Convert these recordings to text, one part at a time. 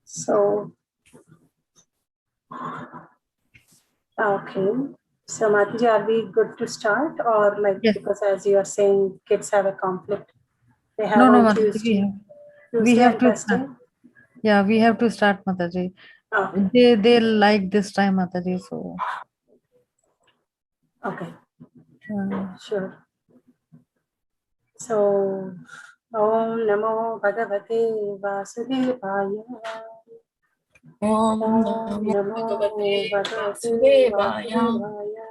So, okay. So, Mataji, are we good to start, or like, Yes. because as you are saying, kids have a conflict. They have No, on Mataji, we Tuesday have and to start. Thursday. Yeah, we have to start, Mataji. Okay. They like this time, Mataji. So Okay. uh, Sure. So, Om Namo Bhagavate Vasudevaya. Om Om Namo Namo Bhagavate Bhagavate Vasudevaya. Vasudevaya.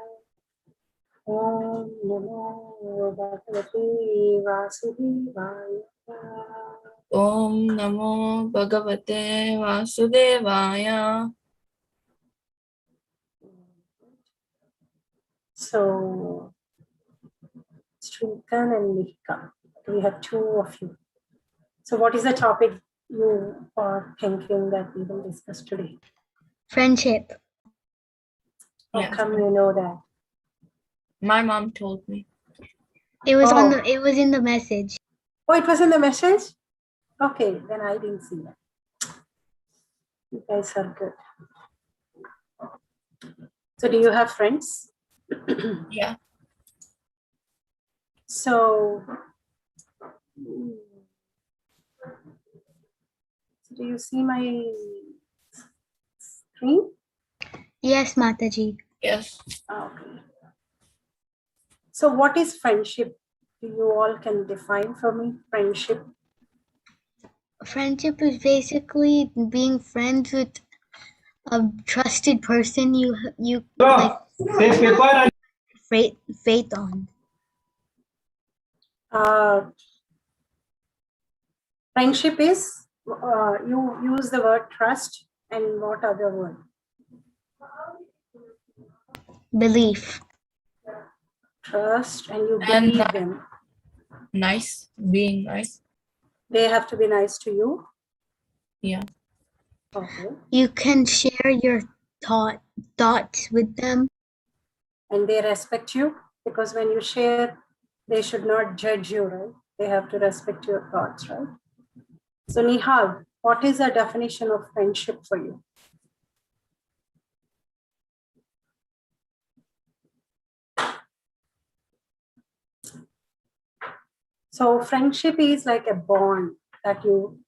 Om Namo Bhagavate Vasudevaya. Om Namo Bhagavate Vasudevaya. So, Srikan and Mihika, we have two of you. So, what is the topic you are thinking that we will discuss today? Friendship. How Yeah. come you know that? My mom told me. It was Oh. it was in the message. Oh, it was in the message? Okay, then I didn't see that. You guys are good. So, do you have friends? Yeah. So, do you see my screen? Yes, Mataji. Yes. Okay. So, what is friendship? You all can define for me friendship. Friendship is basically being friends with a trusted person you like faith on. Friendship is, you use the word trust, and what other word? Belief. Trust, and you And believe them. nice. Being nice. They have to be nice to you. Yeah. Okay. You can share your thoughts with them. And they respect you, because when you share, they should not judge you, right? They have to respect your thoughts, right? So, Nihal, what is the definition of friendship for you? So, friendship is like a bond that you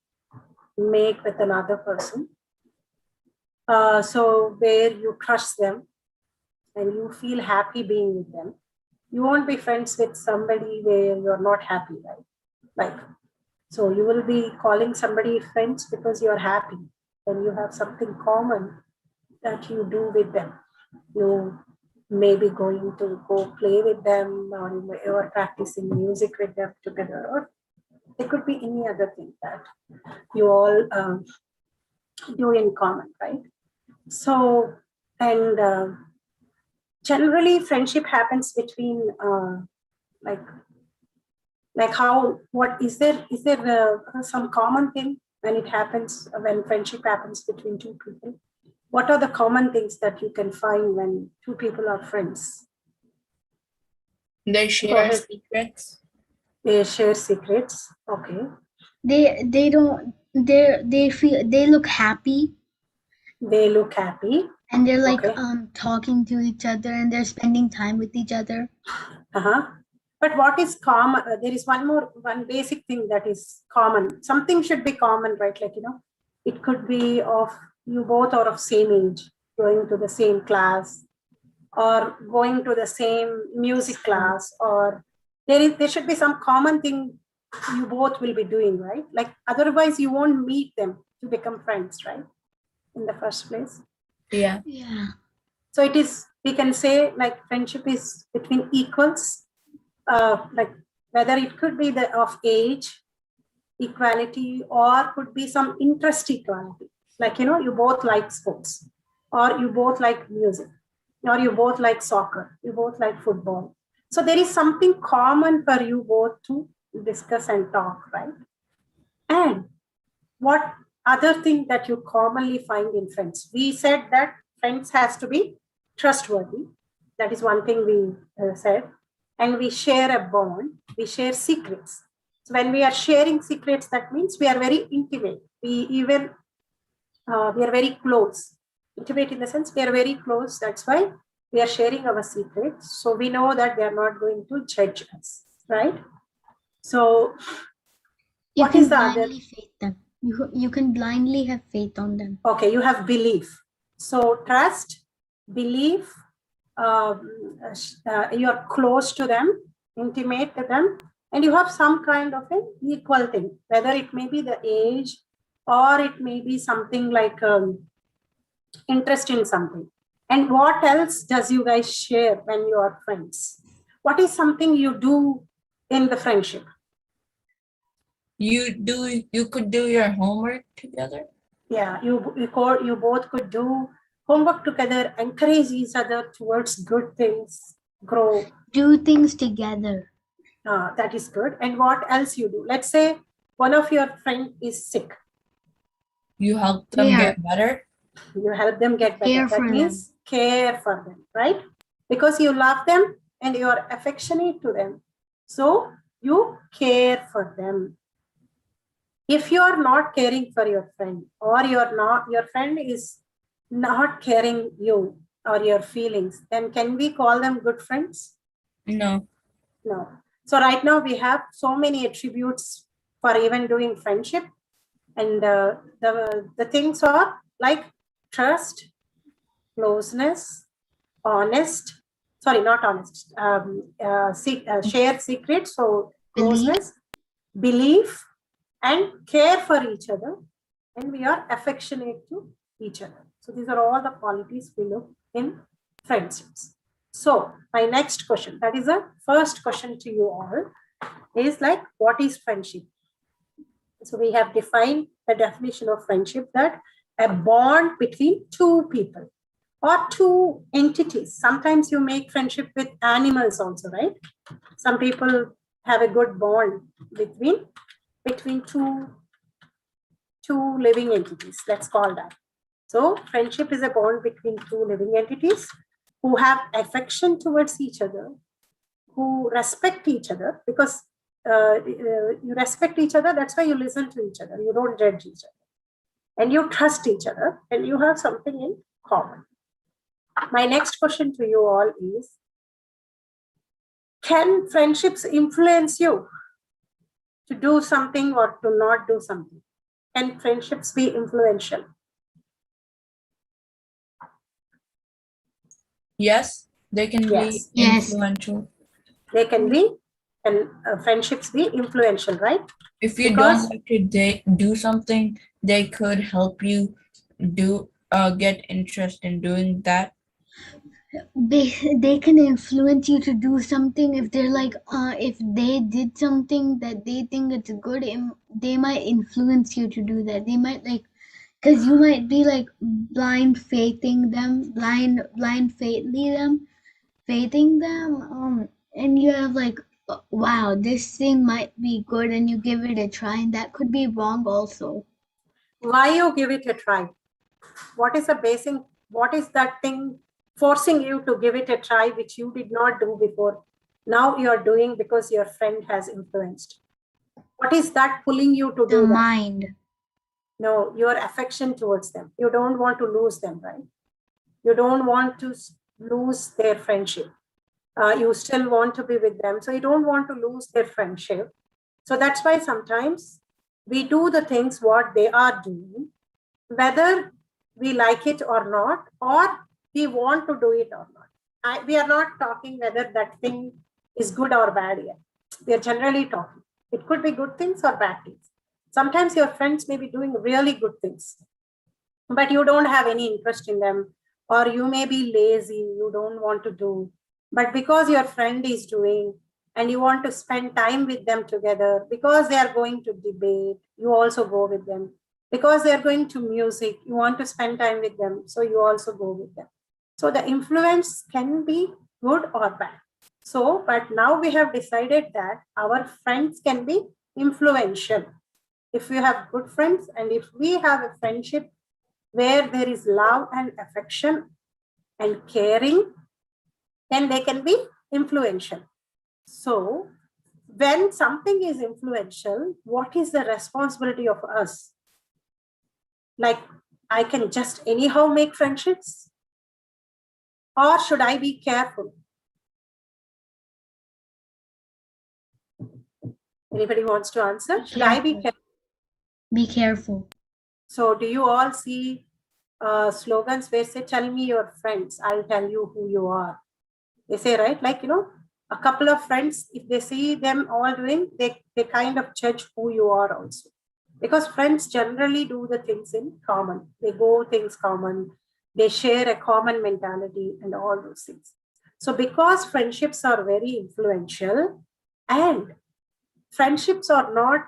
make with another person. So, where you trust them and you feel happy being with them. You won't be friends with somebody where you're not happy, right? Like, so you will be calling somebody friends because you're happy and you have something common that you do with them. You may be going to go play with them, or you are practicing music with them together, or it could be any other thing that you all do in common, right? So, and generally friendship happens between like how, what is there some common thing when it happens, when friendship happens between two people? What are the common things that you can find when two people are friends? They share secrets. They share secrets. Okay. They don't they look happy. They look happy. And they're like okay. Talking to each other, and they're spending time with each other. But what is common? There is one basic thing that is common. Something should be common, right? Like, it could be of you both are of same age, going to the same class, or going to the same music class, or there should be some common thing you both will be doing, right? Like, otherwise you won't meet them to become friends, right? In the first place. Yeah. Yeah. So it is, we can say, like, friendship is between equals, like whether it could be of age equality, or could be some interest equality. Like, you both like sports, or you both like music, or you both like soccer, you both like football. So there is something common for you both to discuss and talk, right? And what other thing that you commonly find in friends? We said that friends has to be trustworthy. That is one thing we said. And we share a bond. We share secrets. So when we are sharing secrets, that means we are very intimate. We even we are very close. Intimate in the sense we are very close. That's why we are sharing our secrets. So we know that they are not going to judge us, right? So You what can is the other? blindly faith them. You can blindly have faith on them. Okay, you have belief. So trust, belief, you're close to them, intimate to them, and you have some kind of an equal thing, whether it may be the age or it may be something like interest in something. And what else does you guys share when you are friends? What is something you do in the friendship? You could do your homework together. Yeah, you both could do homework together, encourage each other towards good things, grow. Do things together. That is good. And what else you do? Let's say one of your friend is sick. You help them get better. You help them get better. Care That for means care for them, right? Because you love them and you are affectionate to them. So you care for them. If you are not caring for your friend, or your friend is not caring you or your feelings, then can we call them good friends? No. No. So right now we have so many attributes for even doing friendship. And the things are like trust, closeness, honest, sorry, not honest, share secrets, so closeness, belief, and care for each other, and we are affectionate to each other. So these are all the qualities we look in friendships. So my next question, that is the first question to you all, is like, what is friendship? So we have defined the definition of friendship, that a bond between two people or two entities. Sometimes you make friendship with animals also, right? Some people have a good bond between two living entities, let's call that. So friendship is a bond between two living entities who have affection towards each other, who respect each other, because you respect each other, that's why you listen to each other, you don't judge each other, and you trust each other, and you have something in common. My next question to you all is, can friendships influence you to do something or to not do something? Can friendships be influential? Yes, they can be influential. They can be, and friendships be influential, right? If you Because don't like to do something, they could help you get interest in doing that. They can influence you to do something if they're like if they did something that they think it's good, they might influence you to do that. They might, like, because you might be like blind faithing them, faithing them, and you have like, wow, this thing might be good, and you give it a try, and that could be wrong also. why you give it a try? What is the basic, what is that thing forcing you to give it a try which you did not do before? Now you are doing because your friend has influenced. What is that pulling you to do that? The mind. No, your affection towards them. You don't want to lose them, right? You don't want to lose their friendship. You still want to be with them. So you don't want to lose their friendship. So that's why sometimes we do the things what they are doing, whether we like it or not, or we want to do it or not. We are not talking whether that thing is good or bad yet. We are generally talking. It could be good things or bad things. Sometimes your friends may be doing really good things, but you don't have any interest in them, or you may be lazy, you don't want to do. But because your friend is doing and you want to spend time with them together, because they are going to debate, you also go with them. Because they are going to music, you want to spend time with them, so you also go with them. So the influence can be good or bad. So, but now we have decided that our friends can be influential. If we have good friends, and if we have a friendship where there is love and affection and caring, then they can be influential. So when something is influential, what is the responsibility of us? Like I can just anyhow make friendships? Or should I be careful? Anybody wants to answer? Should I be careful? Be careful. So do you all see slogans where say, tell me your friends, I'll tell you who you are. They say, right? Like, a couple of friends, if they see them all doing, they kind of judge who you are also. Because friends generally do the things in common. They go things common. They share a common mentality and all those things. So because friendships are very influential and friendships are not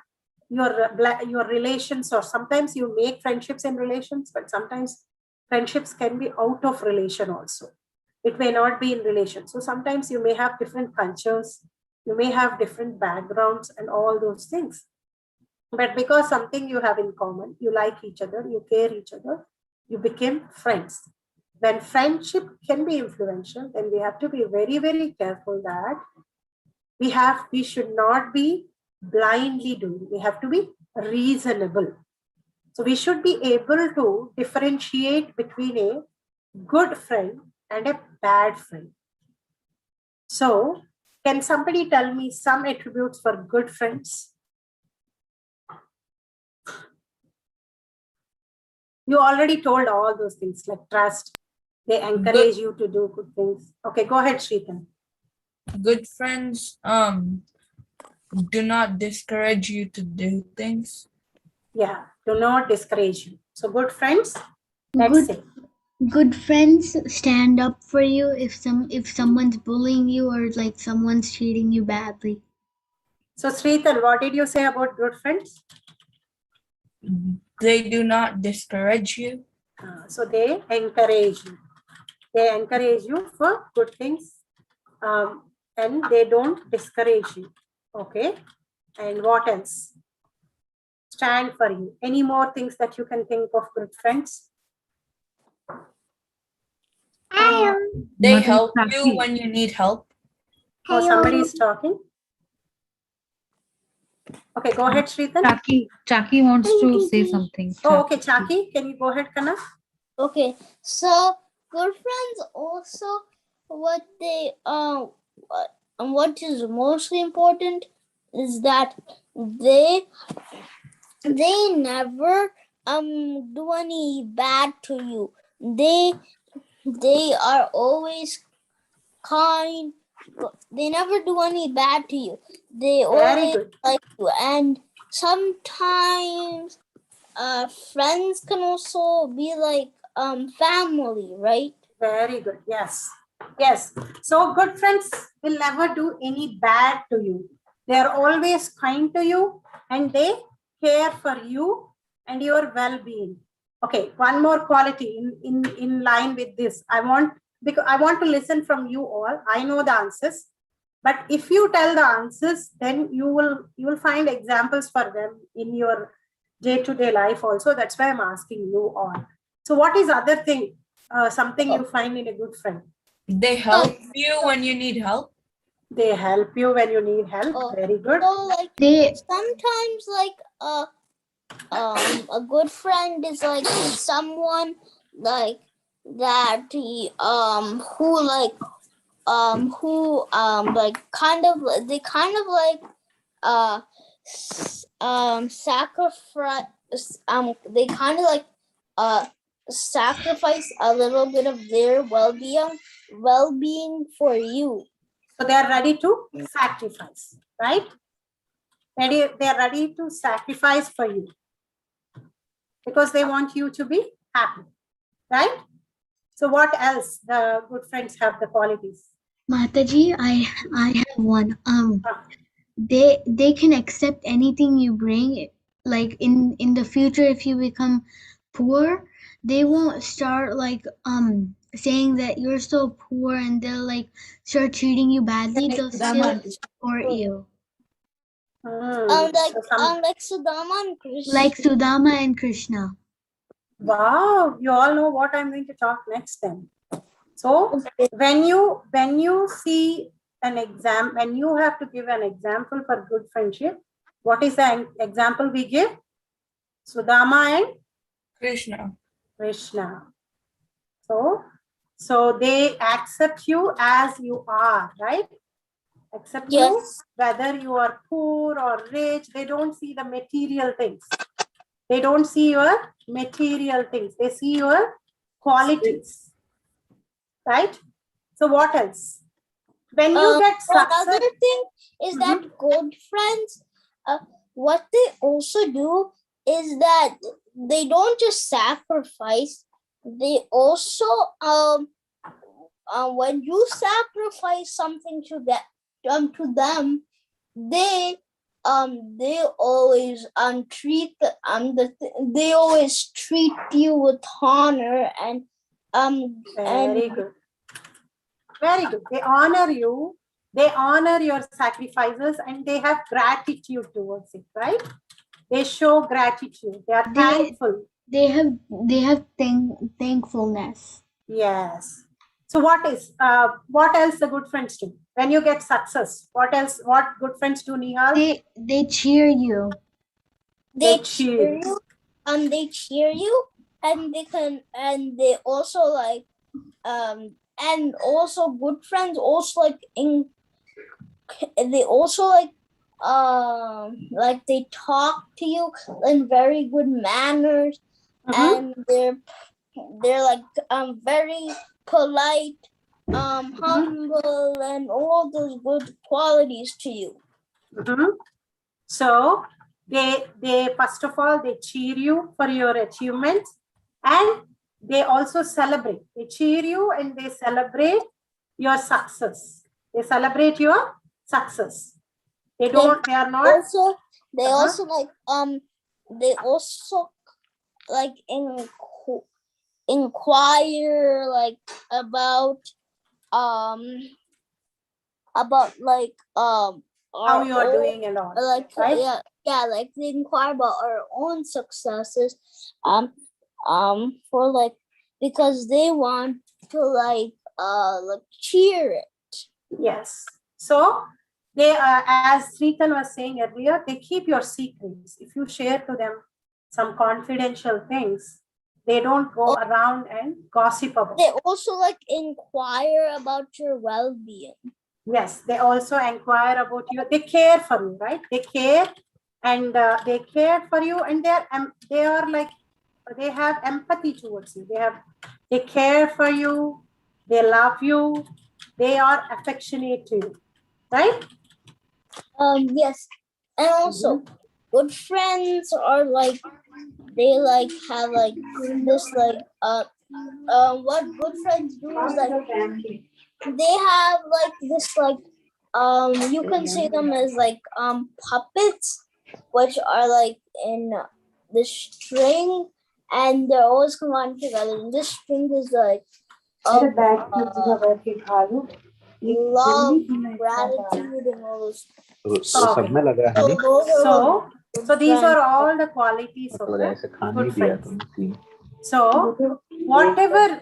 your relations, or sometimes you make friendships in relations, but sometimes friendships can be out of relation also. It may not be in relation. So sometimes you may have different cultures, you may have different backgrounds and all those things. But because something you have in common, you like each other, you care each other, you became friends. When friendship can be influential, then we have to be very, very careful that we should not be blindly doing. We have to be reasonable. So we should be able to differentiate between a good friend and a bad friend. So can somebody tell me some attributes for good friends? You already told all those things like trust. They encourage you to do good things. Okay, go ahead, Shrita. Good friends do not discourage you to do things. Yeah, do not discourage you. So good friends, let's say. Good friends stand up for you if someone's bullying you or like someone's treating you badly. So Srital, what did you say about good friends? They do not discourage you. So they encourage you. They encourage you for good things, and they don't discourage you. Okay. And what else? Stand for you. Any more things that you can think of good friends? They help you when you need help. Oh, somebody is talking. Okay, go ahead, Sritan. Chaki wants to say something. Oh, okay, Chaki, can you go ahead, Kana? Okay, so good friends also what is mostly important is that they never do any bad to you. They are always kind. They never do any bad to you. They always like you, and sometimes friends can also be like family, right? Very good. Yes. Yes. So good friends will never do any bad to you. They are always kind to you and they care for you and your well-being. Okay, one more quality in line with this. I want to listen from you all. I know the answers, but if you tell the answers, then you will find examples for them in your day-to-day life also. That's why I'm asking you all. So what is other thing? Something you find in a good friend? They help you when you need help. They help you when you need help. Very good. So like sometimes like a good friend is like someone like that he who like they kind of like sacrifice they kind of like sacrifice a little bit of their well-being for you. So they are ready to sacrifice, right? They are ready to sacrifice for you because they want you to be happy, right? So what else the good friends have the qualities? Mataji, I have one. They can accept anything you bring. Like in the future, if you become poor, they won't start like saying that you're so poor and they'll like start treating you badly. They'll still support you. Like Sudama and Krishna. Like Sudama and Krishna. Wow, you all know what I'm going to talk next then. So when you see an exam, when you have to give an example for good friendship, what is the example we give? Sudama and Krishna. Krishna. So they accept you as you are, right? Accept you, Yes. whether you are poor or rich. They don't see the material things. They don't see your material things. They see your qualities, right? So what else? When you get success, Another thing is that good friends, what they also do is that they don't just sacrifice. They also when you sacrifice something to them, they always they always treat you with honor and very good. Very good. They honor you. They honor your sacrifices and they have gratitude towards it, right? They show gratitude. They are thankful. They have thankfulness. Yes. So what else the good friends do? When you get success, what good friends do, Nihal? They cheer you. they cheer you, and they also like and also good friends also like they talk to you in very good manners, and they're like very polite, humble, and all those good qualities to you. So they first of all, they cheer you for your achievements, and they also celebrate. They cheer you and they celebrate your success. They celebrate your success. They are not also they also like inquire like about like how you are doing and all, like right? yeah, like they inquire about our own successes for like, because they want to like cheer it. Yes. So they as Sritan was saying earlier, they keep your secrets. If you share to them some confidential things, they don't go around and gossip about. They also like inquire about your well-being. Yes, they also inquire about you. They care for you, right? They care, and they care for you, and they are like, they have empathy towards you. They care for you. They love you. They are affectionate to you, right? Yes, and also good friends are like, they like have like this like what good friends do is like they have like this like you can say them as like puppets, which are like in the string, and they're always combined together, and this string is like love, gratitude, and all those. So these are all the qualities of the good friends. So whatever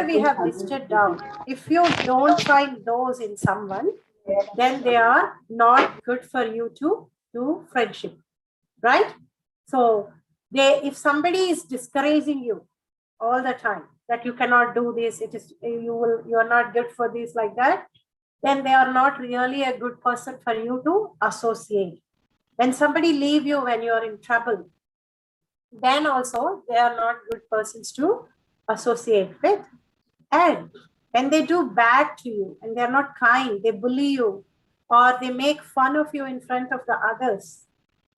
we have listed down, if you don't find those in someone, then they are not good for you to do friendship, right? So if somebody is discouraging you all the time that you cannot do this, you are not good for this, like that, then they are not really a good person for you to associate. When somebody leave you when you are in trouble, then also they are not good persons to associate with. And when they do bad to you and they're not kind, they bully you or they make fun of you in front of the others,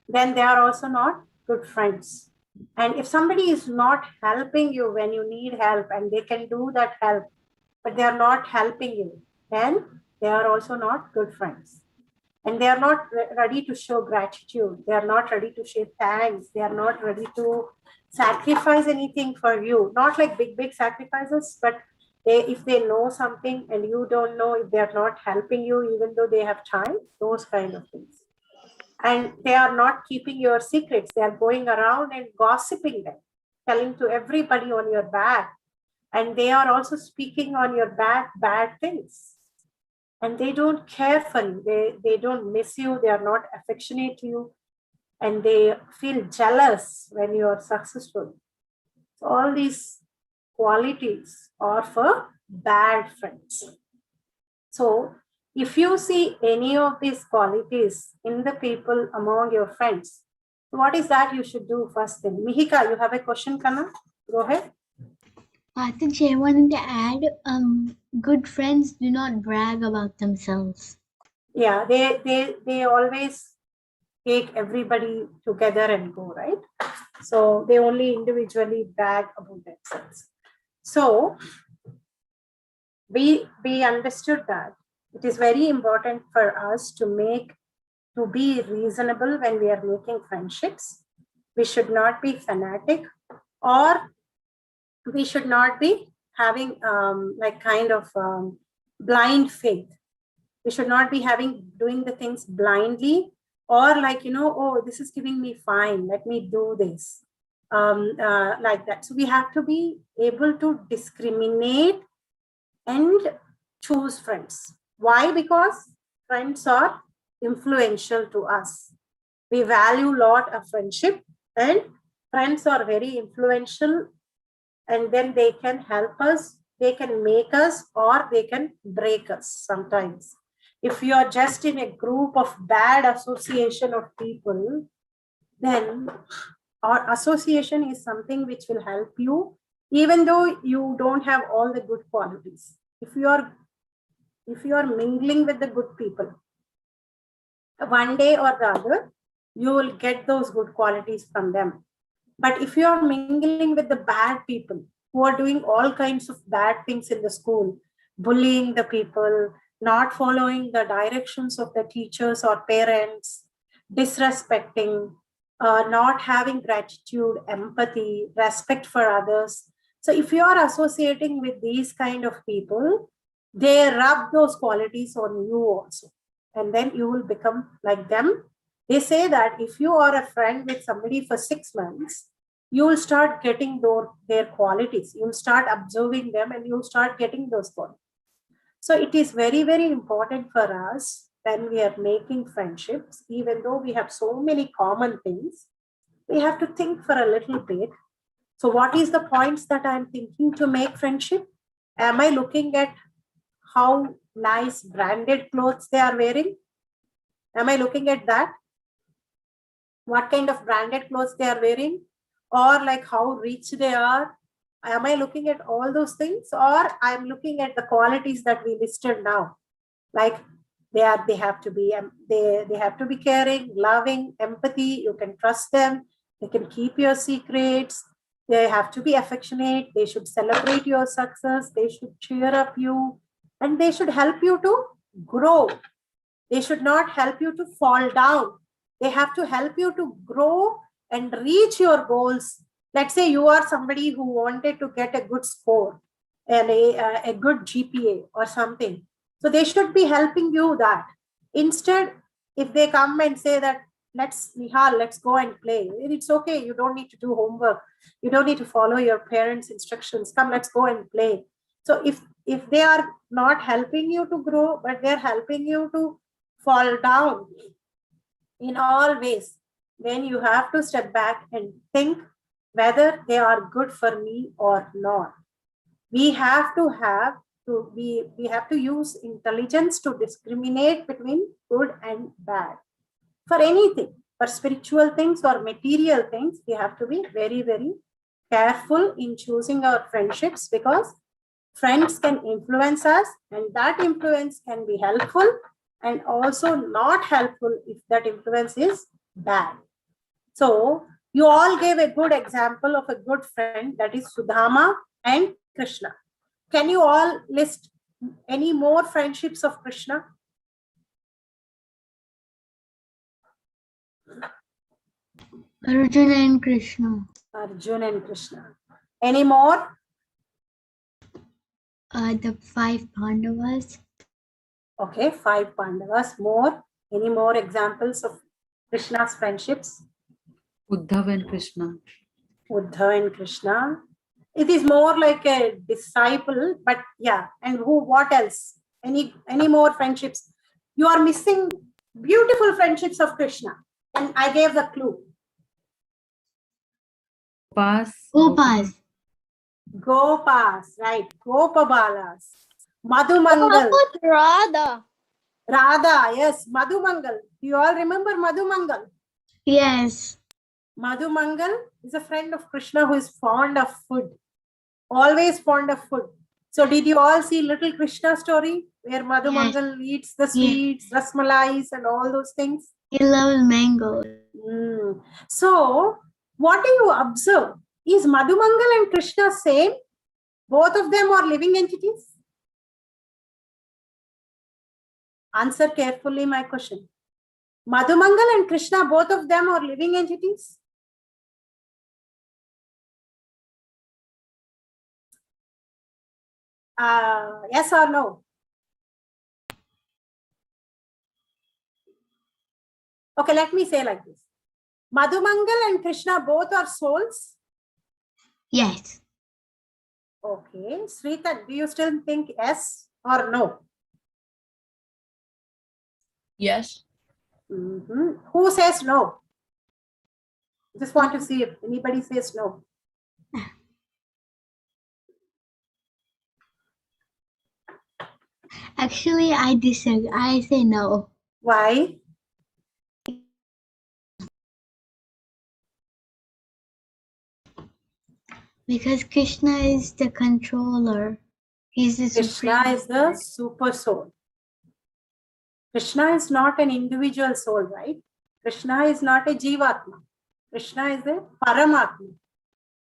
then they are also not good friends. And if somebody is not helping you when you need help and they can do that help, but they are not helping you, then they are also not good friends. And they are not ready to show gratitude. They are not ready to say thanks. They are not ready to sacrifice anything for you. Not like big sacrifices, but if they know something and you don't know, if they are not helping you, even though they have time, those kind of things. And they are not keeping your secrets. They are going around and gossiping them, telling to everybody on your back. And they are also speaking on your back bad things. And they don't care for you. They don't miss you. They are not affectionate to you. And they feel jealous when you are successful. So all these qualities are for bad friends. So if you see any of these qualities in the people among your friends, what is that you should do first thing? Mihika, you have a question, Kana? Go ahead. Mataji, I wanted to add, good friends do not brag about themselves. Yeah, they always take everybody together and go, right? So they only individually brag about themselves. So we understood that it is very important for us to be reasonable when we are making friendships. We should not be fanatic, or we should not be having blind faith. We should not be doing the things blindly, or oh, this is giving me fine, let me do this, like that. So we have to be able to discriminate and choose friends. Why? Because friends are influential to us. We value a lot of friendship, and friends are very influential, and then they can help us, they can make us, or they can break us sometimes. If you are just in a group of bad association of people, then our association is something which will help you, even though you don't have all the good qualities. If you are mingling with the good people, one day or the other, you will get those good qualities from them. But if you are mingling with the bad people who are doing all kinds of bad things in the school, bullying the people, not following the directions of the teachers or parents, disrespecting, not having gratitude, empathy, respect for others. So if you are associating with these kind of people, they rub those qualities on you also. And then you will become like them. They say that if you are a friend with somebody for 6 months, you will start getting their qualities. You'll start observing them and you'll start getting those qualities. So it is very, very important for us when we are making friendships, even though we have so many common things, we have to think for a little bit. So what is the points that I'm thinking to make friendship? Am I looking at how nice branded clothes they are wearing? Am I looking at that? What kind of branded clothes they are wearing? Or like how rich they are? Am I looking at all those things? Or I'm looking at the qualities that we listed now? Like they have to be caring, loving, empathy. You can trust them. They can keep your secrets. They have to be affectionate. They should celebrate your success. They should cheer up you, and they should help you to grow. They should not help you to fall down. They have to help you to grow and reach your goals. Let's say you are somebody who wanted to get a good score and a good GPA or something. So they should be helping you that. Instead, if they come and say that, Nihal, let's go and play. It's okay. You don't need to do homework. You don't need to follow your parents' instructions. Come, let's go and play. So if they are not helping you to grow, but they're helping you to fall down in all ways, then you have to step back and think whether they are good for me or not. We have to use intelligence to discriminate between good and bad. For anything, for spiritual things or material things, we have to be very, very careful in choosing our friendships, because friends can influence us, and that influence can be helpful and also not helpful if that influence is bad. So you all gave a good example of a good friend, that is Sudama and Krishna. Can you all list any more friendships of Krishna? Arjuna and Krishna. Arjuna and Krishna. Any more? The 5 Pandavas. Okay, 5 Pandavas. More? Any more examples of Krishna's friendships? Uddhav and Krishna. Uddhav and Krishna. It is more like a disciple, but yeah. And what else? Any more friendships? You are missing beautiful friendships of Krishna. And I gave the clue. Gopas. Gopas. Gopas, right? Gopabalas. How Madhumangal. about Radha? Radha, yes. Madhumangal. You all remember Madhumangal? Yes. Madhumangal is a friend of Krishna who is fond of food. Always fond of food. So did you all see Little Krishna story where Madhumangal eats the sweets, rasmalais and all those things? He loves mangoes. So what do you observe? Is Madhumangal and Krishna same? Both of them are living entities? Answer carefully my question. Madhumangal and Krishna, both of them are living entities? Yes or no? Okay, let me say like this. Madhumangal and Krishna both are souls? Yes. Okay. Srita, do you still think yes or no? Yes. Who says no? Just want to see if anybody says no. Actually, I disagree. I say no. Why? Because Krishna is the controller. He's the Krishna supreme. is the super soul. Krishna is not an individual soul, right? Krishna is not a Jivatma. Krishna is a Paramatma.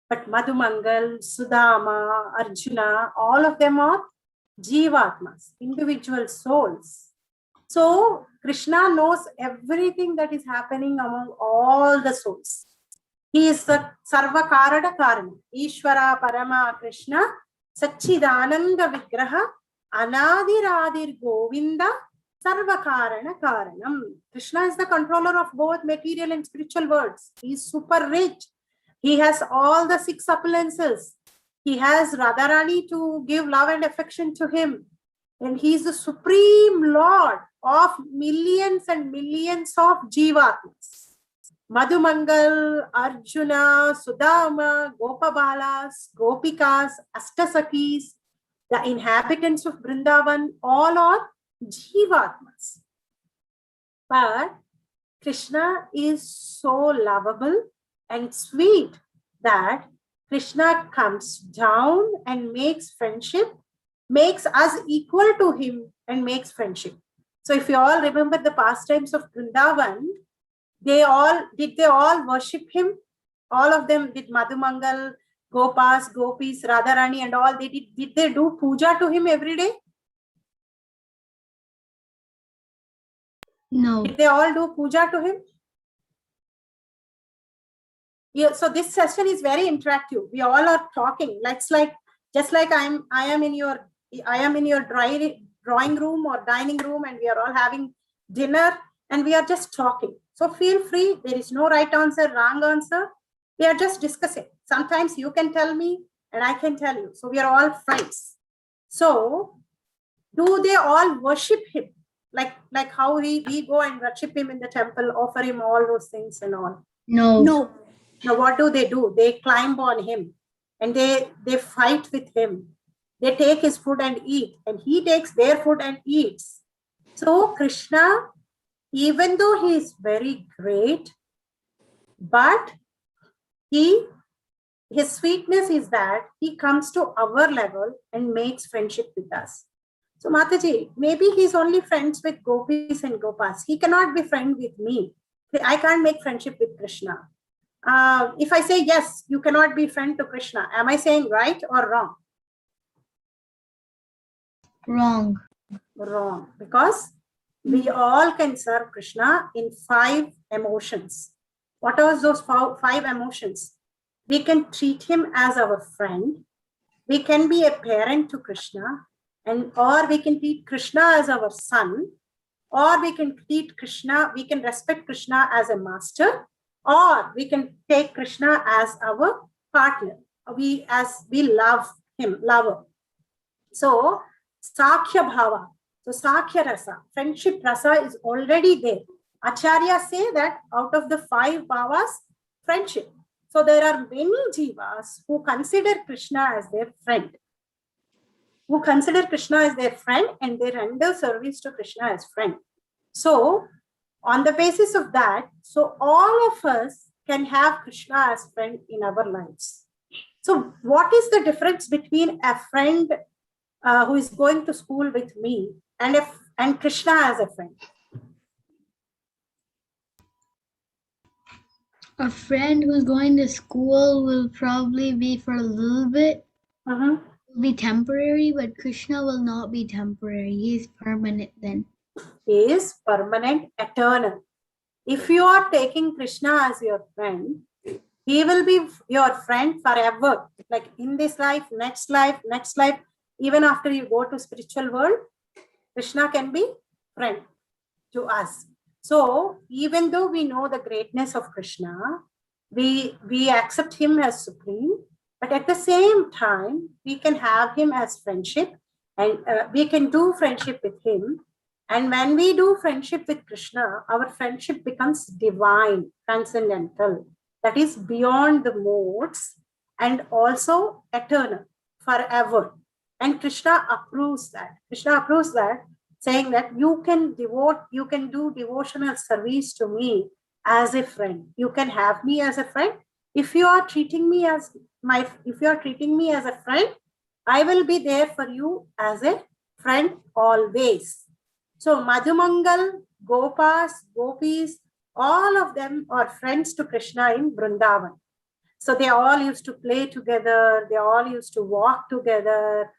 But Madhumangal, Sudama, Arjuna, all of them are Jivatmas, individual souls. So Krishna knows everything that is happening among all the souls. He is the Sarva Karana Karana. Ishvara Parama Krishna, Sachidananda Vigraha, Anadiradir Govinda, Sarva Karana Karanam. Krishna is the controller of both material and spiritual worlds. He is super rich. He has all the 6 opulences. He has Radharani to give love and affection to him. And he is the supreme lord of millions and millions of Jivatmas. Madhumangal, Arjuna, Sudama, Gopabalas, Gopikas, Astasakis, the inhabitants of Vrindavan, all are Jivatmas. But Krishna is so lovable and sweet that Krishna comes down and makes friendship, makes us equal to him and makes friendship. So if you all remember the pastimes of Vrindavan, did they all worship him? All of them did. Madhumangal, Gopas, Gopis, Radharani and all, did they do puja to him every day? No. Did they all do puja to him? Yeah, so this session is very interactive. We all are talking. Just like I am in your drawing room or dining room, and we are all having dinner and we are just talking. So feel free. There is no right answer, wrong answer. We are just discussing. Sometimes you can tell me and I can tell you. So we are all friends. So do they all worship him? Like how we go and worship him in the temple, offer him all those things and all? No. No. Now what do? They climb on him and they fight with him. They take his food and eat, and he takes their food and eats. So Krishna, even though he is very great, but his sweetness is that he comes to our level and makes friendship with us. So Mataji, maybe he's only friends with gopis and gopas. He cannot be friend with me. I can't make friendship with Krishna. If I say yes, you cannot be friend to Krishna, am I saying right or wrong? Wrong. Wrong, because we all can serve Krishna in 5 emotions. What are those 5 emotions? We can treat him as our friend. We can be a parent to Krishna, or we can treat Krishna as our son, or we can treat Krishna, we can respect Krishna as a master, or we can take Krishna as our partner. We love him, lover. So Sakhya Bhava, so Sakhya Rasa, friendship Rasa is already there. Acharya say that out of the 5 bhavas, friendship. So there are many jivas who consider Krishna as their friend, and they render service to Krishna as friend. So on the basis of that, so all of us can have Krishna as friend in our lives. So what is the difference between a friend who is going to school with me and Krishna as a friend? A friend who's going to school will probably be for a little bit, be temporary, but Krishna will not be temporary. He is permanent then. He is permanent, eternal. If you are taking Krishna as your friend, he will be your friend forever. Like in this life, next life, even after you go to spiritual world, Krishna can be friend to us. So even though we know the greatness of Krishna, we accept him as supreme, but at the same time, we can have him as friendship, and we can do friendship with him. And when we do friendship with Krishna, our friendship becomes divine, transcendental, that is beyond the modes and also eternal, forever. And Krishna approves that, saying that you can do devotional service to me as a friend. You can have me as a friend. If you are treating me as a friend, I will be there for you as a friend always. So Madhumangal, Gopas, Gopis, all of them are friends to Krishna in Vrindavan. So they all used to play together. They all used to walk together.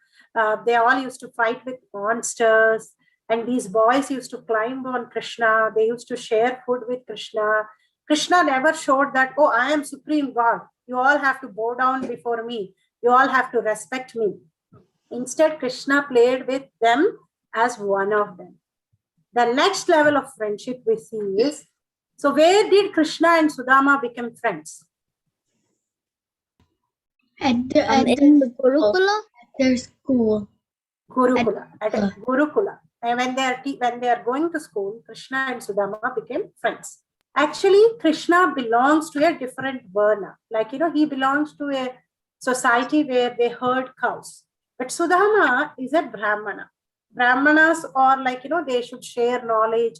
They all used to fight with monsters. And these boys used to climb on Krishna. They used to share food with Krishna. Krishna never showed that, oh, I am supreme God. You all have to bow down before me. You all have to respect me. Instead, Krishna played with them as one of them. The next level of friendship we see is, so where did Krishna and Sudama become friends? At In the Gurukula? their school. Gurukula. At a Gurukula. And when they are going to school, Krishna and Sudama became friends. Actually, Krishna belongs to a different varna. Like, he belongs to a society where they herd cows. But Sudama is a Brahmana. Brahmanas are like, they should share knowledge.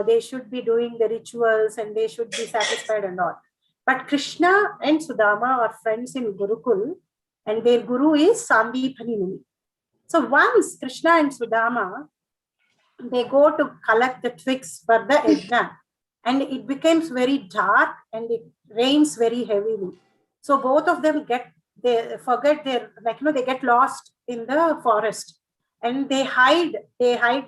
They should be doing the rituals and they should be satisfied and all. But Krishna and Sudama are friends in Gurukul, and their guru is Sandipani Muni. So once Krishna and Sudama, they go to collect the twigs for the yajna, and it becomes very dark and it rains very heavily. So both of them they get lost in the forest, and they hide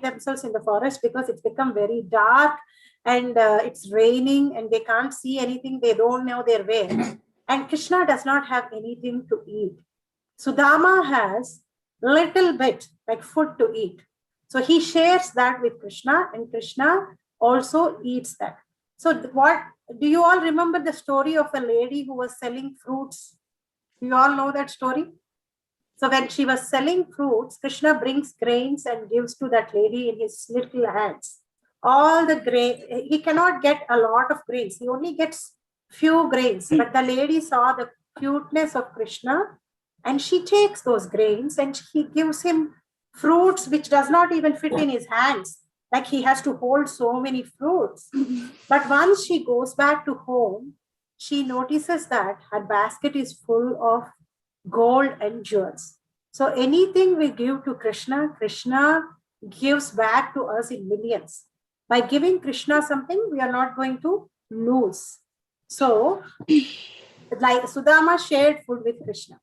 themselves in the forest because it's become very dark and it's raining and they can't see anything. They don't know their way. And Krishna does not have anything to eat. Sudama has little bit like food to eat. So he shares that with Krishna, and Krishna also eats that. So what do you all remember the story of a lady who was selling fruits? Do you all know that story? So when she was selling fruits, Krishna brings grains and gives to that lady in his little hands. All the grain, he cannot get a lot of grains. He only gets few grains. But the lady saw the cuteness of Krishna, and she takes those grains and he gives him fruits which does not even fit in his hands. Like he has to hold so many fruits. But once she goes back to home, she notices that her basket is full of gold and jewels. So anything we give to Krishna, Krishna gives back to us in millions. By giving Krishna something, we are not going to lose. So, like Sudama shared food with Krishna.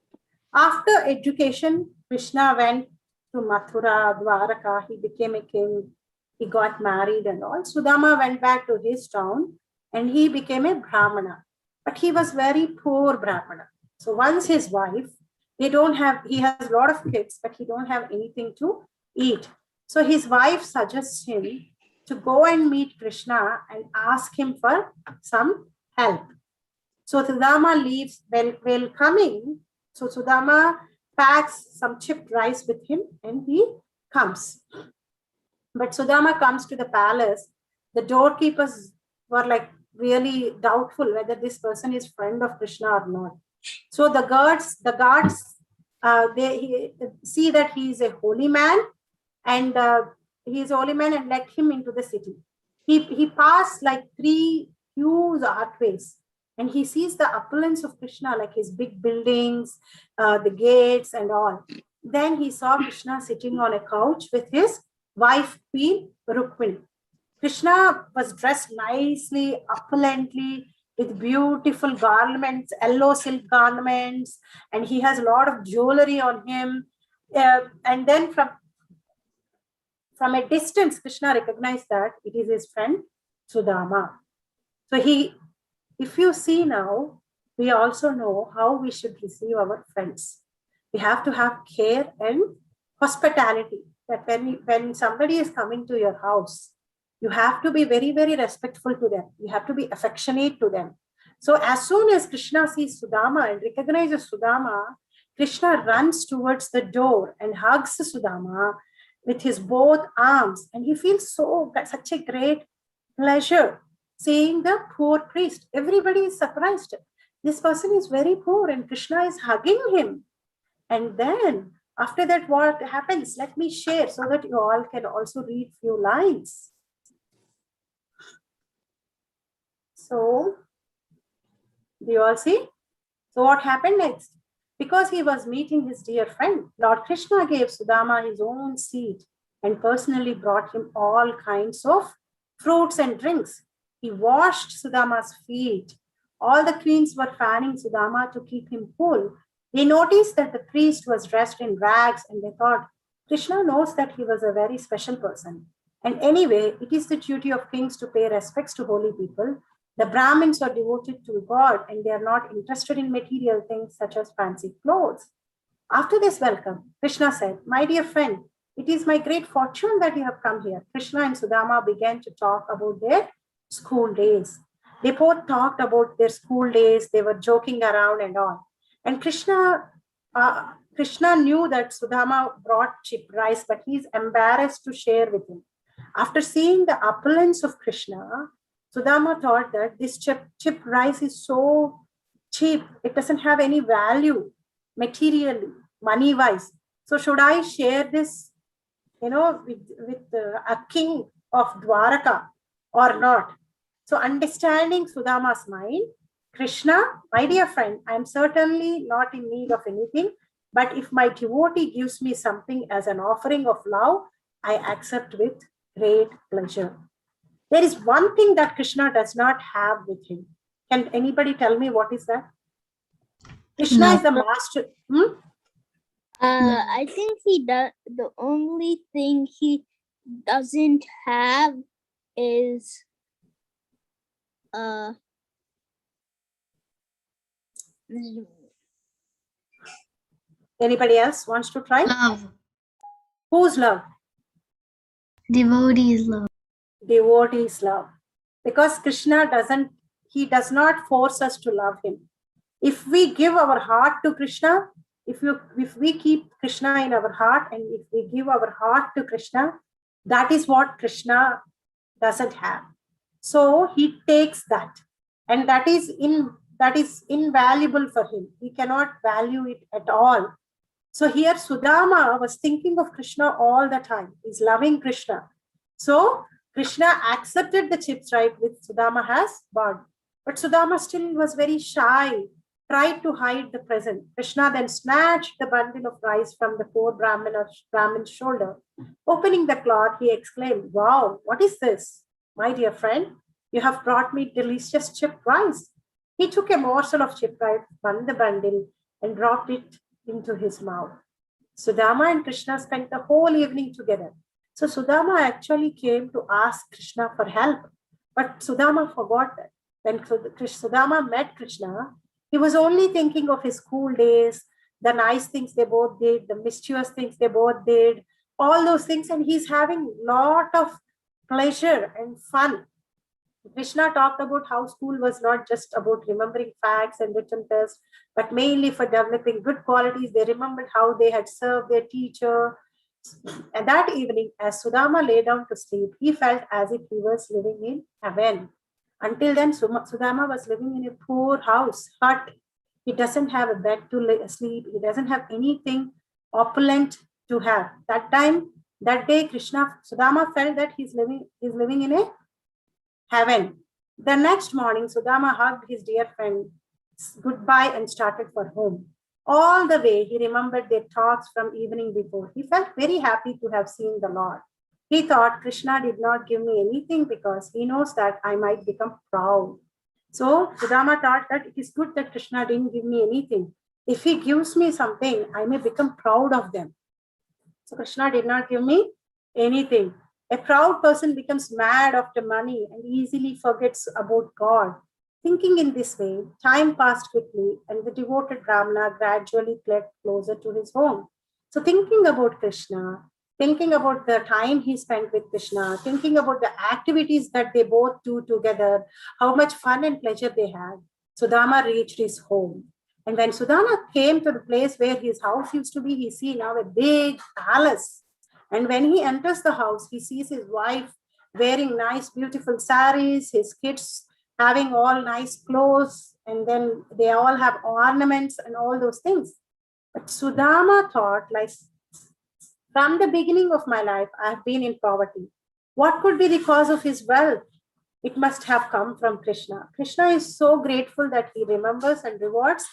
After education, Krishna went to Mathura, Dwaraka. He became a king. He got married and all. Sudama went back to his town and he became a Brahmana. But he was very poor Brahmana. So once his wife, he has a lot of kids, but he don't have anything to eat. So his wife suggests him to go and meet Krishna and ask him for some help. So Sudama leaves while coming. So Sudama packs some chipped rice with him and he comes. But Sudama comes to the palace. The doorkeepers were like really doubtful whether this person is friend of Krishna or not. So the guards they see that he is a holy man, and he is a holy man, and let him into the city. He passed like 3 huge archways, and he sees the opulence of Krishna, like his big buildings, the gates and all. Then he saw Krishna sitting on a couch with his wife Queen Rukmini. Krishna was dressed nicely, opulently, with beautiful garments, yellow silk garments, and he has a lot of jewelry on him. And then from a distance, Krishna recognized that it is his friend Sudama. So if you see now, we also know how we should receive our friends. We have to have care and hospitality. That when somebody is coming to your house, you have to be very, very respectful to them. You have to be affectionate to them. So as soon as Krishna sees Sudama and recognizes Sudama, Krishna runs towards the door and hugs Sudama with his both arms. And he feels such a great pleasure seeing the poor priest. Everybody is surprised. This person is very poor and Krishna is hugging him. And then after that, what happens? Let me share so that you all can also read few lines. So, do you all see? So what happened next? Because he was meeting his dear friend, Lord Krishna gave Sudama his own seat and personally brought him all kinds of fruits and drinks. He washed Sudama's feet. All the queens were fanning Sudama to keep him cool. They noticed that the priest was dressed in rags, and they thought, Krishna knows that he was a very special person. And anyway, it is the duty of kings to pay respects to holy people. The Brahmins are devoted to God, and they are not interested in material things such as fancy clothes. After this welcome, Krishna said, My dear friend, it is my great fortune that you have come here. Krishna and Sudama began to talk about their school days. They both talked about their school days. They were joking around and all. And Krishna knew that Sudama brought cheap rice, but he's embarrassed to share with him. After seeing the opulence of Krishna, Sudama thought that this chip rice is so cheap. It doesn't have any value materially, money-wise. So should I share this, with a king of Dwaraka or not? So understanding Sudama's mind, Krishna, my dear friend, I am certainly not in need of anything, but if my devotee gives me something as an offering of love, I accept with great pleasure. There is one thing that Krishna does not have with him. Can anybody tell me what is that? Krishna is the master. I think he does. The only thing he doesn't have is Anybody else wants to try? Love. Whose love? Devotee's love. Devotee's love. Because Krishna does not force us to love him. If we give our heart to Krishna, if we keep Krishna in our heart, and if we give our heart to Krishna, that is what Krishna doesn't have. So he takes that, and that is invaluable for him. He cannot value it at all. So here Sudama was thinking of Krishna all the time. He's loving Krishna. So Krishna accepted the chips right which Sudama has bought. But Sudama still was very shy, tried to hide the present. Krishna then snatched the bundle of rice from the poor Brahmin's shoulder. Opening the cloth, he exclaimed, Wow, what is this? My dear friend, you have brought me delicious chipped rice. He took a morsel of chipped rice, spun the bundle, and dropped it into his mouth. Sudama and Krishna spent the whole evening together. So Sudama actually came to ask Krishna for help. But Sudama forgot that. When Sudama met Krishna, he was only thinking of his school days, the nice things they both did, the mischievous things they both did, all those things, and he's having a lot of pleasure and fun. Krishna talked about how school was not just about remembering facts and written tests, but mainly for developing good qualities. They remembered how they had served their teacher. And that evening, as Sudama lay down to sleep, he felt as if he was living in heaven. Until then, Sudama was living in a poor house, hut. He doesn't have a bed to sleep. He doesn't have anything opulent to have. That day, Sudama felt that he's living in a heaven. The next morning, Sudama hugged his dear friend goodbye and started for home. All the way, he remembered their talks from evening before. He felt very happy to have seen the Lord. He thought, Krishna did not give me anything because he knows that I might become proud. So Sudama thought that it is good that Krishna didn't give me anything. If he gives me something, I may become proud of them. So Krishna did not give me anything. A proud person becomes mad after money and easily forgets about God. Thinking in this way, time passed quickly and the devoted Brahmana gradually crept closer to his home. So thinking about Krishna, thinking about the time he spent with Krishna, thinking about the activities that they both do together, how much fun and pleasure they had, Sudama reached his home. And when Sudama came to the place where his house used to be, he sees now a big palace. And when he enters the house, he sees his wife wearing nice, beautiful saris, his kids having all nice clothes, and then they all have ornaments and all those things. But Sudama thought, like, from the beginning of my life, I have been in poverty. What could be the cause of his wealth? It must have come from Krishna. Krishna is so grateful that he remembers and rewards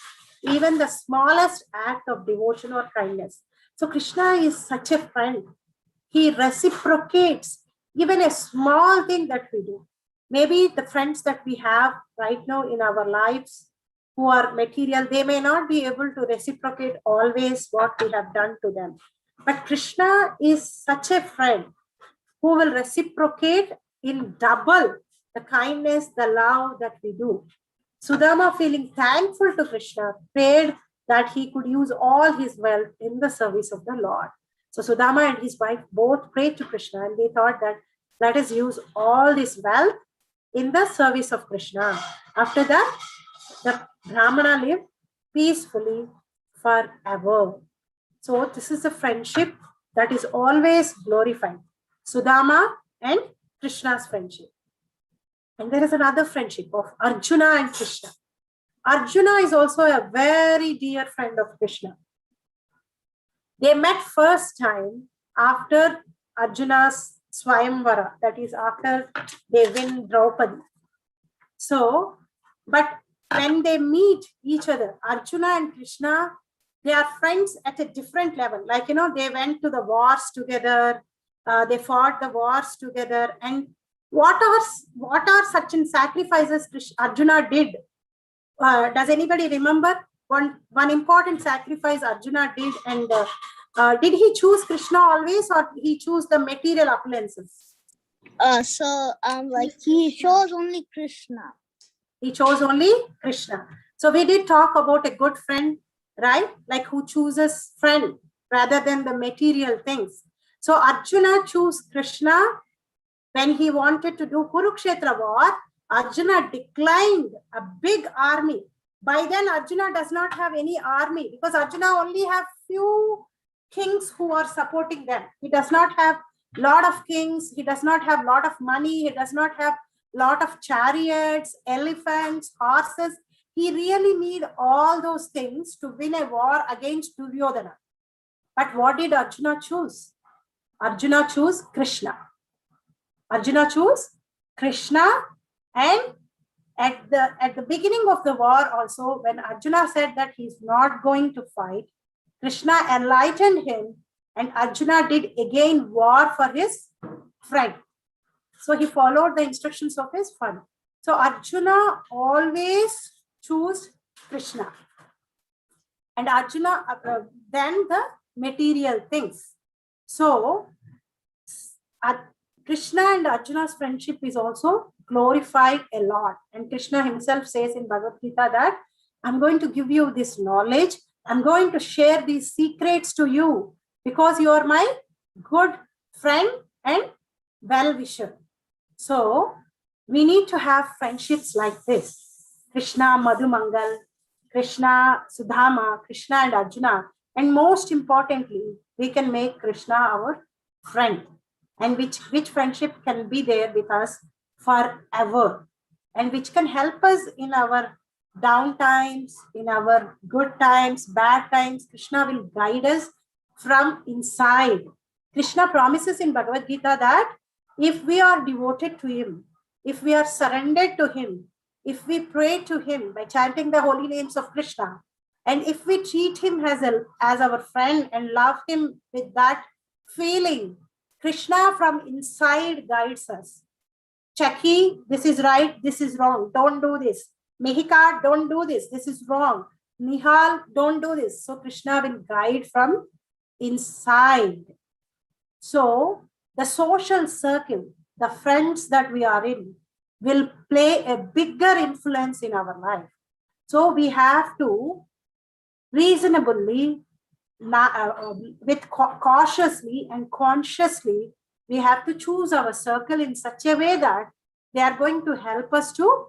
even the smallest act of devotion or kindness. So Krishna is such a friend. He reciprocates even a small thing that we do. Maybe the friends that we have right now in our lives who are material, they may not be able to reciprocate always what we have done to them. But Krishna is such a friend who will reciprocate in double the kindness, the love that we do. Sudama, feeling thankful to Krishna, prayed that he could use all his wealth in the service of the Lord. So Sudama and his wife both prayed to Krishna and they thought that let us use all this wealth in the service of Krishna. After that, the Brahmana lived peacefully forever. So this is a friendship that is always glorified. Sudama and Krishna's friendship. And there is another friendship of Arjuna and Krishna. Arjuna is also a very dear friend of Krishna. They met first time after Arjuna's Swayamvara, that is after they win Draupadi. So, but when they meet each other, Arjuna and Krishna, they are friends at a different level. Like, they went to the wars together, they fought the wars together. And what are such sacrifices Arjuna did? Does anybody remember one important sacrifice Arjuna did? And did he choose Krishna always, or he chose the material appliances? He chose only Krishna. He chose only Krishna. So we did talk about a good friend, right? Like who chooses friend rather than the material things. So Arjuna chose Krishna when he wanted to do Kurukshetra war. Arjuna declined a big army. By then, Arjuna does not have any army because Arjuna only have few kings who are supporting them. He does not have lot of kings. He does not have lot of money. He does not have lot of chariots, elephants, horses. He really need all those things to win a war against Duryodhana. But what did Arjuna choose? Arjuna chose Krishna. Arjuna chose Krishna, and at the beginning of the war also, when Arjuna said that he's not going to fight, Krishna enlightened him and Arjuna did again war for his friend. So he followed the instructions of his friend. So Arjuna always chose Krishna. And Arjuna, then the material things. So Krishna and Arjuna's friendship is also glorified a lot. And Krishna himself says in Bhagavad Gita that I'm going to give you this knowledge. I'm going to share these secrets to you because you are my good friend and well-wisher. So we need to have friendships like this. Krishna, Madhumangal, Krishna, Sudama, Krishna and Arjuna. And most importantly, we can make Krishna our friend. And which friendship can be there with us forever. and which can help us in our down times, in our good times, bad times. Krishna will guide us from inside. Krishna promises in Bhagavad Gita that if we are devoted to him, if we are surrendered to him, if we pray to him by chanting the holy names of Krishna, and if we treat him as our friend and love him with that feeling, Krishna from inside guides us. Chaki, this is right, this is wrong, don't do this. Mihika, don't do this, this is wrong. Nihal, don't do this. So Krishna will guide from inside. So the social circle, the friends that we are in, will play a bigger influence in our life. So we have to reasonably, cautiously and consciously, we have to choose our circle in such a way that they are going to help us to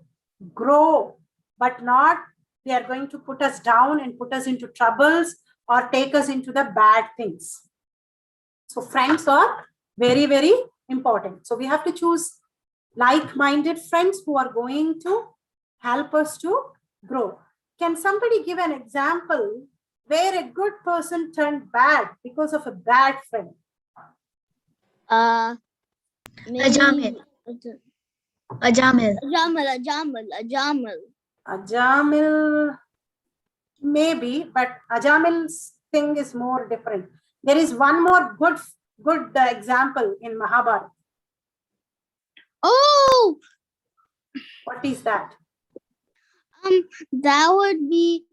grow, but not they are going to put us down and put us into troubles or take us into the bad things. So friends are very, very important. So we have to choose like-minded friends who are going to help us to grow. Can somebody give an example where a good person turned bad because of a bad friend? Ajamil. Ajamil, maybe, but Ajamil's thing is more different. There is one more good example in Mahabharata. Oh, What is that? that would be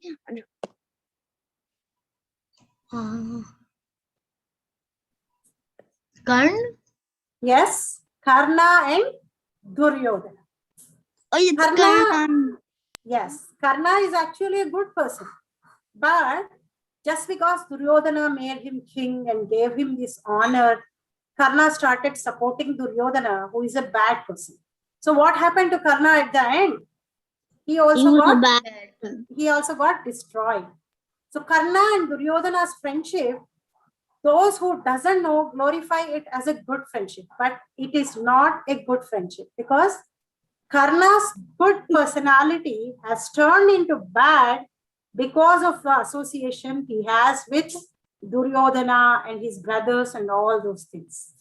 Karn? Yes, Karna and Duryodhana. oh, yeah, Karna, yes, Karna is actually a good person. But just because Duryodhana made him king and gave him this honor, Karna started supporting Duryodhana, who is a bad person. So what happened to Karna at the end? He also got destroyed. So Karna and Duryodhana's friendship, those who doesn't know glorify it as a good friendship, but it is not a good friendship because Karna's good personality has turned into bad because of the association he has with Duryodhana and his brothers and all those things.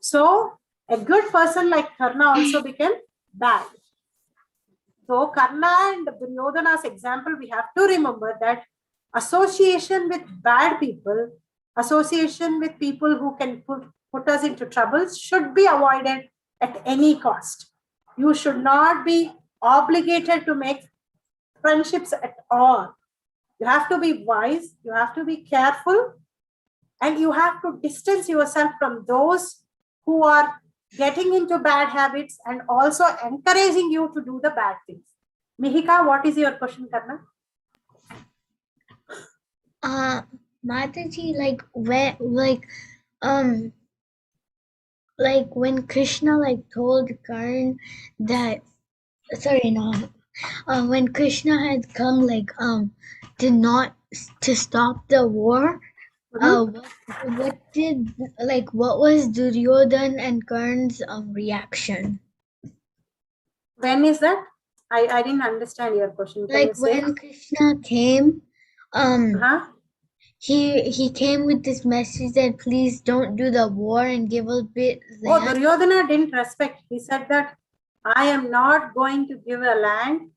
So a good person like Karna also became bad. So Karna and Duryodhana's example, we have to remember that association with bad people, association with people who can put us into troubles should be avoided at any cost. You should not be obligated to make friendships at all. You have to be wise, you have to be careful, and you have to distance yourself from those who are getting into bad habits and also encouraging you to do the bad things. Mihika, what is your question, Karna? Mataji, when Krishna told Karn that, when Krishna had come to stop the war, what was Duryodhan and Karn's reaction? When is that? I didn't understand your question. Can you say? When Krishna came, he came with this message that please don't do the war and give a bit land. Oh, Duryodhana didn't respect. He said that I am not going to give a land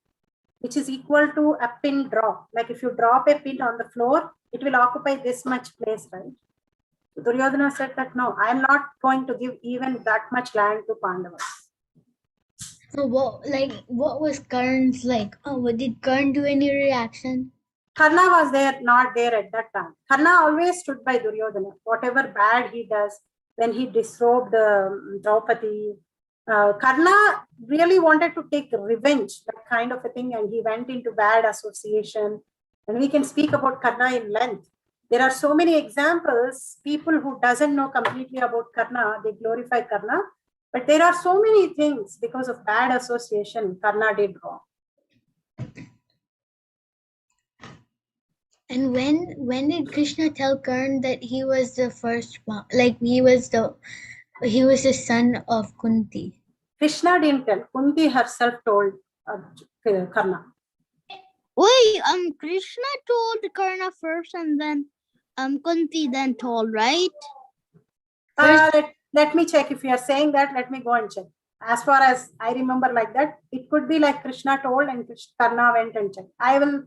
which is equal to a pin drop. Like if you drop a pin on the floor, it will occupy this much place, right? Duryodhana said that no, I am not going to give even that much land to Pandavas. So what was Karn's did Karn do any reaction? Karna was not there at that time. Karna always stood by Duryodhana. Whatever bad he does, when he disrobed Draupadi, Karna really wanted to take revenge, that kind of a thing, and he went into bad association. And we can speak about Karna in length. There are so many examples. People who doesn't know completely about Karna, they glorify Karna. But there are so many things because of bad association Karna did wrong. And when did Krishna tell Karn that he was the first one? He was the son of Kunti? Krishna didn't tell. Kunti herself told Karna. Wait, Krishna told Karna first and then Kunti then told, right? Let me check. If you are saying that, let me go and check. As far as I remember like that, it could be like Krishna told and Karna went and checked. I will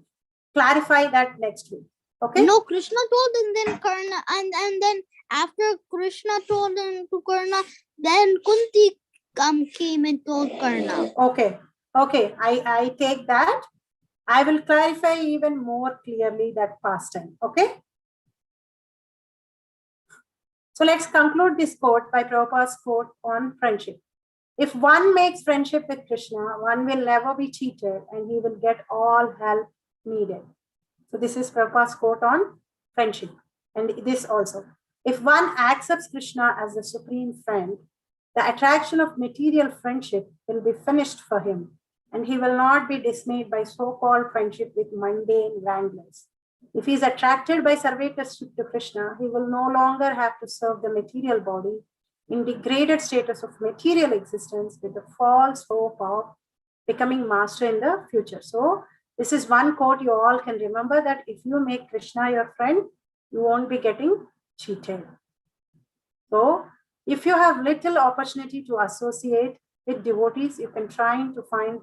clarify that next week. Okay? No, Krishna told and then Karna, and then after Krishna told to Karna, then Kunti came and told Karna. Okay. Okay. I take that. I will clarify even more clearly that past time. Okay? So let's conclude this quote by Prabhupada's quote on friendship. If one makes friendship with Krishna, one will never be cheated and he will get all help needed. So this is Prabhupada's quote on friendship. And this also. If one accepts Krishna as the supreme friend, the attraction of material friendship will be finished for him, and he will not be dismayed by so-called friendship with mundane wranglers. If he is attracted by servitorship to Krishna, he will no longer have to serve the material body in degraded status of material existence with the false hope of becoming master in the future. So this is one quote you all can remember, that if you make Krishna your friend, you won't be getting cheated. So if you have little opportunity to associate with devotees, you can try to find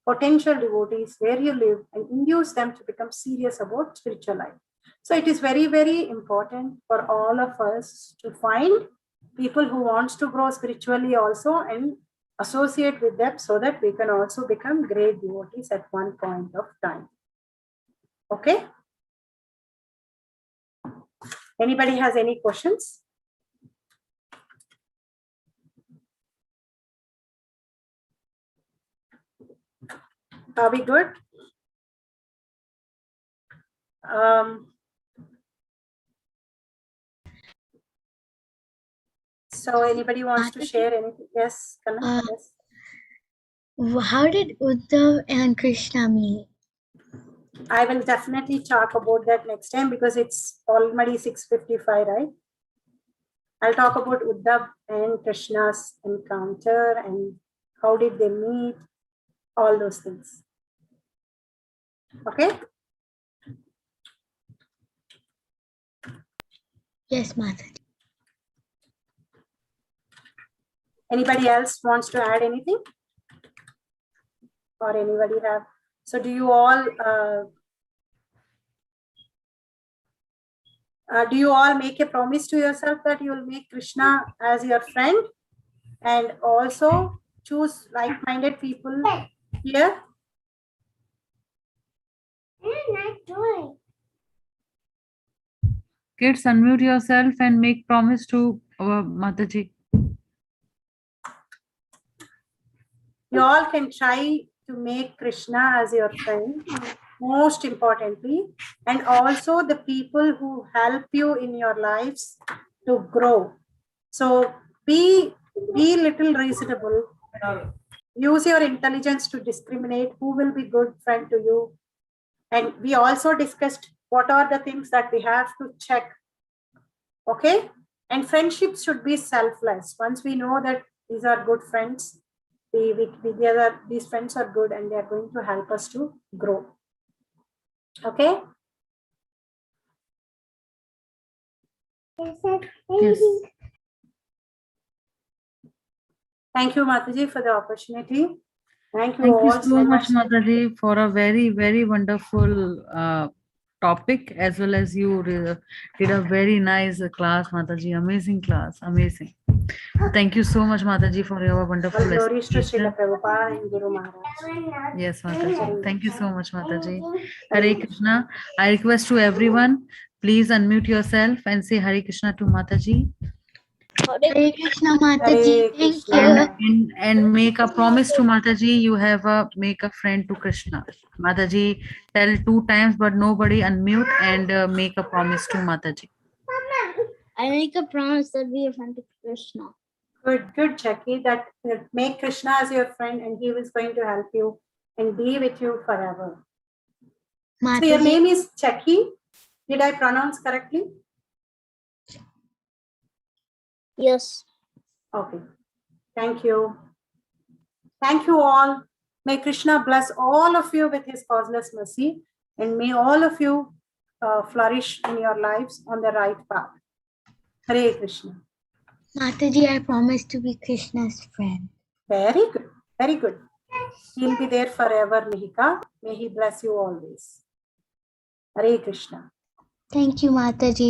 potential devotees where you live and induce them to become serious about spiritual life. So it is very, very important for all of us to find people who wants to grow spiritually also and associate with them so that we can also become great devotees at one point of time. Okay? Anybody has any questions? Are we good? So anybody wants to share anything? Yes, Kanna? Yes. How did Uddhav and Krishna meet? I will definitely talk about that next time because it's already 6:55, right? I'll talk about Uddhav and Krishna's encounter and how did they meet, all those things. Okay? Yes, Mataji. Anybody else wants to add anything? Or anybody have? So do you all make a promise to yourself that you will make Krishna as your friend and also choose like-minded people here? Kids, unmute yourself and make promise to our Mataji. You all can try to make Krishna as your friend, most importantly, and also the people who help you in your lives to grow. So be little reasonable. Use your intelligence to discriminate who will be good friend to you. And we also discussed what are the things that we have to check. Okay? And friendships should be selfless. Once we know that these are good friends, these friends are good and they are going to help us to grow. Okay? Yes. Thank you, Mataji, for the opportunity. Thank you Thank all you so much, Mataji, for a very, very wonderful topic, as well as you did a very nice class, Mataji. Amazing class, amazing. Thank you so much, Mataji, for your wonderful All glories to explanation. Srila Prabhupada and Guru Maharaj. Yes, Mataji. Thank you so much, Mataji. Hare Krishna. I request to everyone, please unmute yourself and say Hare Krishna to Mataji. Hare Krishna, Mataji. Hare Thank Krishna. you. And make a promise to Mataji. You have make a friend to Krishna. Mataji, tell 2 times, but nobody unmute and make a promise to Mataji. I make a promise that we are friend to Krishna. Good, Jackie. That make Krishna as your friend and he is going to help you and be with you forever. So your Mataji. name is Jackie. Did I pronounce correctly? Yes. Okay. Thank you. Thank you all. May Krishna bless all of you with his causeless mercy, and may all of you flourish in your lives on the right path. Hare Krishna. Mataji, I promise to be Krishna's friend. Very good. Very good. He'll be there forever, Mihika. May he bless you always. Hare Krishna. Thank you, Mataji.